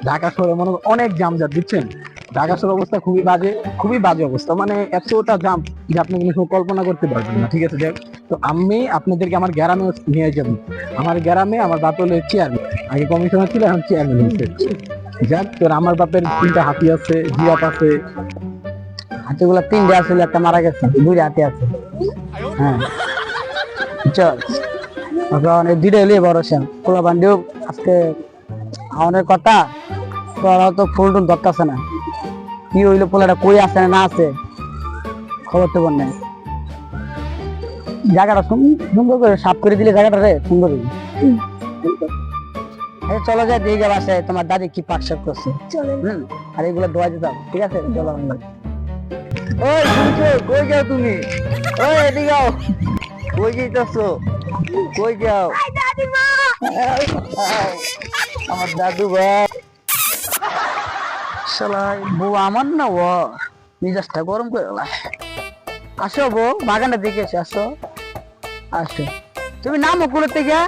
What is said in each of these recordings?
ঢাকা শহরে মনে করেন অনেক জামজাট বুঝছেন। ঢাকা শহরের অবস্থা খুবই বাজে অবস্থা, মানে এতটা জাম যে আপনি কোনো কল্পনা করতে পারবেন না। ঠিক আছে, দেখ, তো আমি আপনাদেরকে আমার গ্রামে নিয়ে যাবো। আমার গ্রামে আমার বাপ হলো চেয়ারম্যান, আগে কমিশনার ছিল, এখন চেয়ারম্যান হয়েছে। যাক, তোর আমার বাপের 3টা হাতি আছে, জিরাফ আছে। হাতিগুলো 3টে আসলে একটা মারা গেছে, 2টা হাতি আছে। হ্যাঁ চল এখন এই 2টা এলিয়ে বড় শ্যাম পোলা বান্ডিও আজকে আমাদের কথা। তোরা তো ফুল টুল ধরতেছে না, কি হইলো পোলাটা কই আছে না আছে খবর তো বল নাই। জায়গাটা সুন্দর করে সাফ করে দিলে জায়গাটা রে সুন্দর হইবে। চলো যাই দিয়ে বাসায় তোমার দাদি কি পাক শাক করছে। আর এগুলো ধোয়া দিতাম, ঠিক আছে চলো আমরা। ওই শুনছো, কই যাও তুমি? ওই এদিকে যাও, কই যাইতেছো? কই যাও? আমার দাদু ভাই শালা বউ আমার না, ও মিজাজটা গরম করে গেল। আসো বউ, বাগানটা দেখে এসে আসো। আসো, তুমি নামো কুলের থেকে।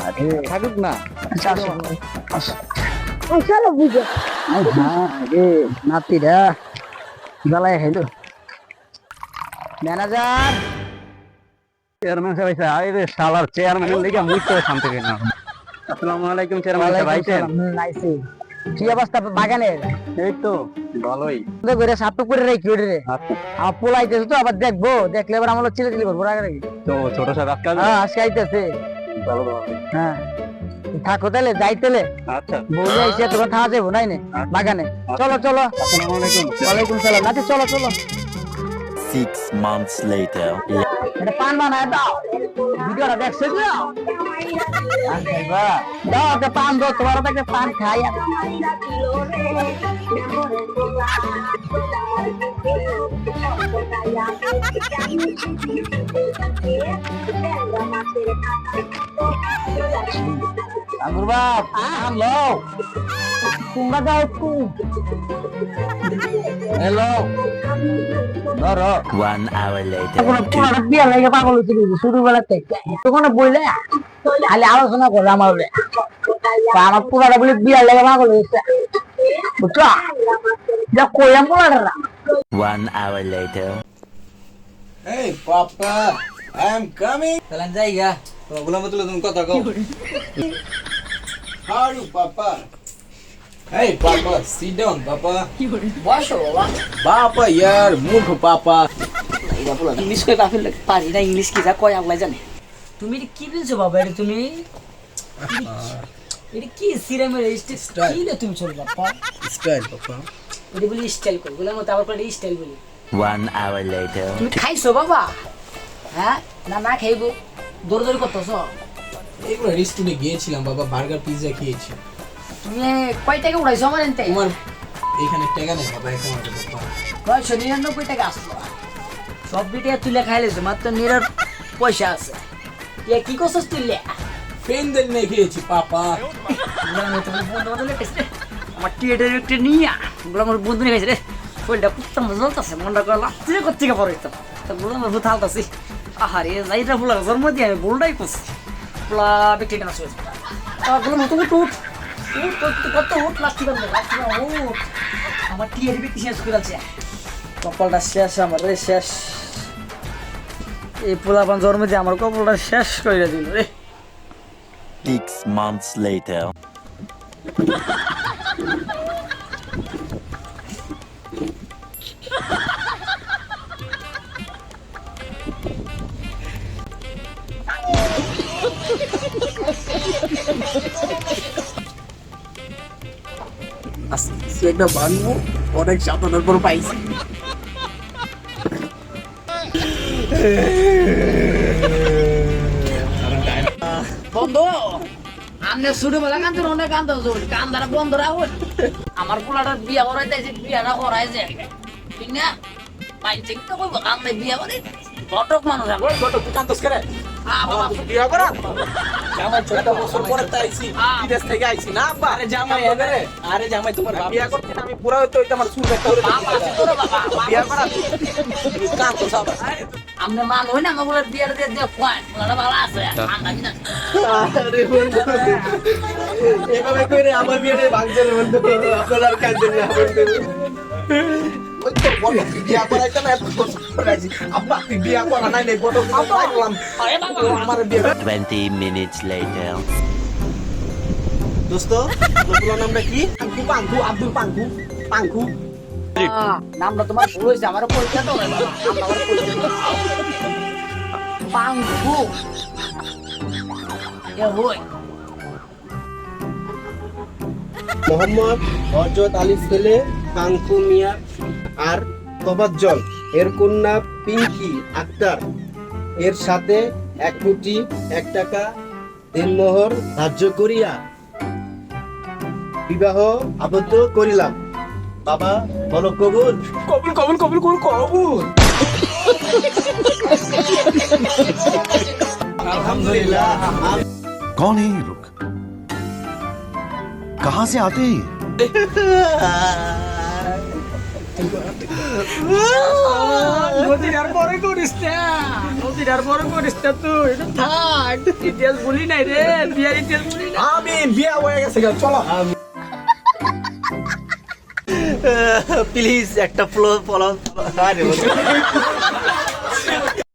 আরে থাকুক না, আচ্ছা আসো আসো। চলো বুঝো রে নাতিরা জ্বালায় খাইলো। ম্যানেজার চেয়ারম্যান সাহেব আইছে। আরে শালার চেয়ারম্যানের লেগে মুই তো শান্তি পাই না। আসসালামু আলাইকুম চেয়ারম্যান সাহেব, আইছেন? নাইসি কি অবস্থা বাগানের? এই তো ভালোই। করে সাপটু করে রেখি ওরে রে। আচ্ছা, আমার পোলা আইতেছে তো, আবার দেখবো, দেখলে এবার আমরা চিলে চিলি করবো রাগে রাগে। তো ছোট সাহেব আজকে আসবে? হ্যাঁ আজকে আইতেছে। ভালো ভালো। হ্যাঁ থাকো তাহলে, যাইতেলে আচ্ছা, বলে আইসে তোরা থাকা যাবো নাই নে বাগানে। চলো চলো। আসসালামু আলাইকুম। ওয়ালাইকুম সালাম। নাতি চলো চলো। 6 months later. এটা পান বানায় দাও, ভিডিওটা দেখছে তো? দাও একটা পান দাও, তোমার তো একটা পান খাই। আঙ্গুর বাপ হ্যালো, তোমরা দাও একটু। হ্যালো ধরো। 1 hour later. পুরাটা বিয়া লাগে পাগল হচ্ছে ছোটবেলা থেকে, তখন বইলে খালি আলোচনা করে আমার বলে আমার পুরাটা বলে বিয়া লাগে পাগল হয়েছে, বুঝছো? যা কইলাম পুরাটা না। 1 hour later. Hey, Papa, I'm coming. চলেন যাইগা। Problem betul तुम kata kau. How are you, Papa? Hey, Papa, sit down, Papa. বসো বাবা। Papa, yaar, murkh Papa. English কই পাফিল পারি না, ইংলিশ কি যা কয় আল্লাহ জানে। তুমি এটা কি বলছো বাবা? এটা তুমি এটা কি সিরামের স্টাইল কি না তুমি চল বাবা? Style, Papa. এটা বলি স্টাইল কই বলে মত আবার পরে স্টাইল বলি। 1 hour later. তুমি খাইছো বাবা? হ্যাঁ না না খাইবো দৌড় দৌড় করতেছো? এগুলো রেস্টুরেন্টে গিয়েছিলাম বাবা, বার্গার পিৎজা খেয়েছি। তুমি কয় টাকা উড়াইছো আমার এনতে? তোমার এখানে টাকা নেই বাবা, এখন আছে বাবা। 999 টাকা আসলো। সব বিটিয়া তুলে খাইলেছো, মাত্র নিরার পয়সা আছে। এ কি করছস তুলে? পেন্ডেল নিয়ে খেয়েছি পাপা। আমার টিয়েটার একটা নিয়া ওগুলো আমার বন্ধু নিয়ে গেছে রে, শরীরটা কুত্তা মজা চলতেছে, মনটা করে লাফতে করতে গিয়ে পরে তা বললাম আমার ভূত হালতাছি। আহারে যাইটা ফুলার জন্ম দিয়ে আমি বলটাই করছি পোলা ব্যক্তিটা না শুয়েছে। বললাম তো উঠ উঠ কত উঠ লাস্টি করবে উঠ। আমার টিয়ের ব্যক্তি শেষ করে আছে, কপালটা শেষ আমার রে শেষ। এই পোলাপান জন্ম দিয়ে আমার কপালটা শেষ করে দিল রে। 6 months later. আজকে একটা বানবো, অনেক সাধনার পর পাইছি। বন্ধু আমনে ছোটবেলা কান্দন অনেক কান্দ কান্দারা বন্ধ রাখো। আমার পোলাটার বিয়া করাইতেছে, বিয়াটা করাই যায় ঠিক না? পাইছে তো কইব কান্দে বিয়া করে ঘটক মানুষ ওই গটো তুই কান্দস করে? বিয়া করা? জামাই 14 বছর পরে তো আইছি, বিদেশ থেকে আইছি না আব্বা। আরে জামাই আরে জামাই তোমার বিয়া করতে না আমি পুরা হইতো, আমার চুল একটা করে বাবা বিয়া করা। তুই কান্দস আবার। আমরা মান হই না আমাগুলো বিয়ার দিয়ে দিয়ে কয় বলাটা ভালো আছে ঠান্ডা কিনা আরে বন্ধু এভাবে করে আমার বিয়েটা ভাঙছে রে বন্ধু আপনারা আর কাঁদেন না বন্ধু ওই তো বলো বিয়া করাইতে না এত কষ্ট করাইছি আব্বা তুই বিয়া করা নাই নাই বড় করলাম আরে বাবা আমার বিয়ে 20 minutes later. দোস্ত তোর নামটা কি পাঙ্কু পাঙ্কু আব্দুল পাঙ্কু পাঙ্কু নামটা তোমার ভুল হয়েছে আমার পরিচয় তো হয় বাবা আমার পরিচয় পাঙ্কু এ হই মোহাম্মদ হযরত আলীর ছেলে পাঙ্কু মিয়া আর তোফাজ্জল এর কন্যা পিঙ্কি আক্তার এর সাথে 1 কোটি 1 টাকা দেনমোহর ধার্য করিয়া বিবাহ আবদ্ধ করিলাম বাবা বলো কবুল কবুল কবুল কবুল কবুল কবুল আলহামদুলিল্লাহ कौन है ये लोग कहां से आते हैं ये? নদীর পরে করিস না নদীর পরে করিস না তুই এটা থাক ইতিহাস বলি নাই রে বিয়ার ইতিহাস বলি না আমিন বিয়া হয়ে গেছে চলো প্লিজ একটা ফলো ফলো